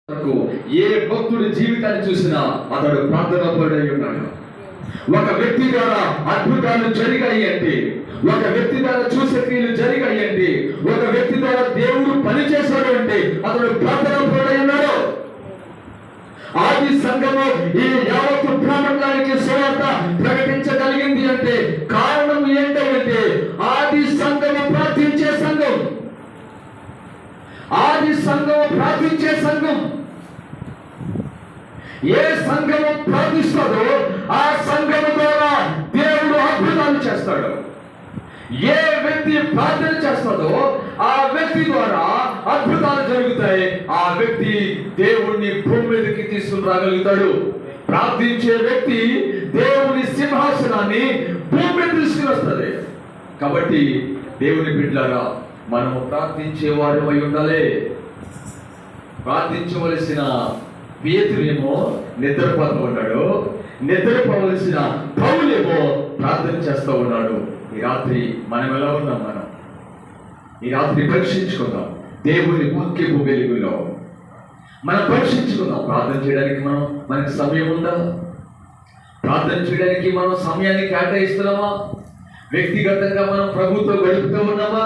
ఏ భక్తుడి జీవితాన్ని చూసినా అతడు ప్రార్థనాపరుడై ఉన్నాడు. ఒక వ్యక్తి ద్వారా అద్భుతాలు జరిగాయి అంటే, ఒక వ్యక్తి ద్వారా చూసే క్రియలు జరిగాయి అంటే, ఒక వ్యక్తి ద్వారా దేవుడు పనిచేశాడు అంటే అతడు ప్రార్థనాపరుడై ఉన్నాడు. ఆది సంఘము ఈ యావత్తు బ్రాహ్మణానికి సువార్త ప్రకటించగలిగింది అంటే కారణం ఏంటంటే ఆది సంఘము ప్రార్థించే సంఘం. ఆది సంఘము ప్రార్థించే సంఘం. ఏ సంఘము ప్రార్థిస్తాడో ఆ సంఘము ద్వారా దేవుడు అద్భుతాలు చేస్తాడు. ఏ వ్యక్తి ప్రార్థన చేస్తాడో ఆ వ్యక్తి ద్వారా అద్భుతాలు జరుగుతాయి. ఆ వ్యక్తి దేవుణ్ణి భూమి మీదకి తీసుకుని రాగలుగుతాడు. ప్రార్థించే వ్యక్తి దేవుని సింహాసనాన్ని భూమి మీద తీసుకుని వస్తుంది. కాబట్టి దేవుని బిడ్డలారా, మనము ప్రార్థించే వారిపై ఉండాలి. ప్రార్థించవలసిన పేతురేమో నిద్రపోతూ ఉన్నాడు, నిద్రపోవలసిన పౌలేమో ప్రార్థన చేస్తూ ఉన్నాడు. ఈ రాత్రి మనం ఎలా ఉన్నాం? ఈ రాత్రి పరీక్షించుకుందాం. దేవుని వాక్యపు వెలుగులో మనం పరీక్షించుకుందాం. ప్రార్థన చేయడానికి మనకి సమయం ఉందా? ప్రార్థన చేయడానికి మనం సమయాన్ని కేటాయిస్తున్నామా? వ్యక్తిగతంగా మనం ప్రభుత్వం గడుపుతూ ఉన్నామా?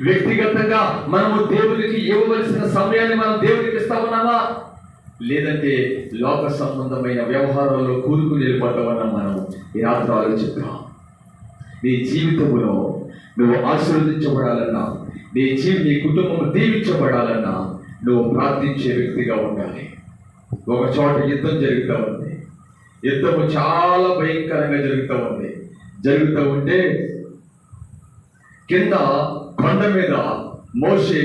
వ్యక్తిగతంగా మనము దేవునికి ఇవ్వవలసిన సమయాన్ని మనం దేవునికి ఇస్తా ఉన్నామా? లేదంటే లోక సంబంధమైన వ్యవహారాల్లో కూరుకుని వెళ్ళిపోతా ఉన్నాం? మనం ఈ రాత్రి ఆలోచిద్దాం. నీ జీవితంలో నువ్వు ఆశీర్వదించబడాలన్నా, నీ కుటుంబం దీవించబడాలన్నా నువ్వు ప్రార్థించే వ్యక్తిగా ఉండాలి. ఒక చోట యుద్ధం జరుగుతూ ఉంది. యుద్ధము చాలా భయంకరంగా జరుగుతూ ఉంటే కింద కొండ మీద మోషే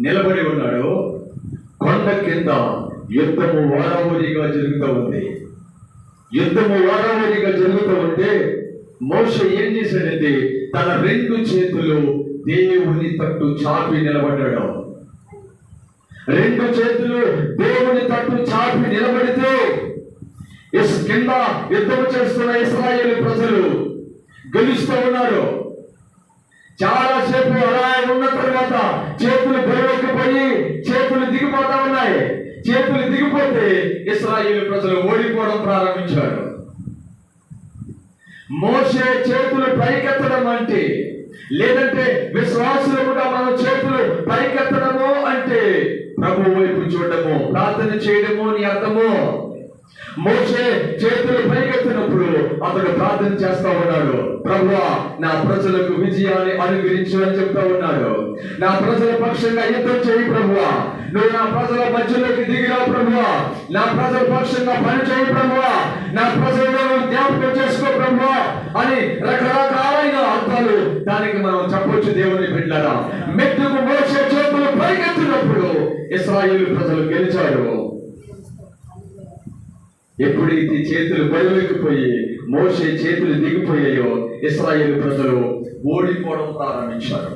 నిలబడి ఉన్నాడు. కొండ కింద యుద్ధము వారావరిగా జరుగుతూ ఉంటే మోషే ఏం చేశాడంటే తన రెండు చేతులు దేవుని తట్టు చాపి నిలబడ్డాడు. రెండు చేతులు దేవుని తట్టు చాపి నిలబడితే కింద యుద్ధం చేస్తున్న ఇశ్రాయేలు ప్రజలు గెలుస్తూ ఉన్నారు. చాలాసేపు అలా ఉన్న తర్వాత చేతులు బరువెక్కిపోయి చేతులు దిగిపోతా ఉన్నాయి. చేతులు దిగిపోతే ఇశ్రాయేలు ప్రజలు ఓడిపోవడం ప్రారంభించారు. మోషే చేతులు పైకెత్తడం అంటే, లేదంటే విశ్వాసులుగా మనం చేతులు పైకెత్తడము అంటే ప్రభు వైపు చూడటము, ప్రార్థన చేయడము అని అర్థము. మోషే చేతులు పైకెత్తినప్పుడు అతడు ప్రార్థన చేస్తా ఉన్నాడు. ప్రభువా, నా ప్రజలకు విజయాన్ని అనుగ్రహించు అని చెప్తా ఉన్నాడు. నా ప్రజల పక్షంగా యుద్ధం చేయి ప్రభువా, నువ్వు నా ప్రజల మధ్యలోకి దిగిరా ప్రభువా, నా ప్రజల పక్షంగా పని చేయి ప్రభువా, నా ప్రజలను జ్ఞాపకం చేసుకో ప్రభువా అని రకరకాలైన అర్థాలు దానికి మనం చెప్పొచ్చు. దేవుని బిడ్డలారా, మెట్టుకు మోషే చేతులు పైకెత్తినప్పుడు ఇశ్రాయేలు ప్రజలు గెలిచారు. ఎప్పుడైతే చేతులు బరువెక్కిపోయి మోషే చేతులు దిగిపోయాయో ఇశ్రాయేలు ప్రజలు ఓడిపోవడం ప్రారంభించారు.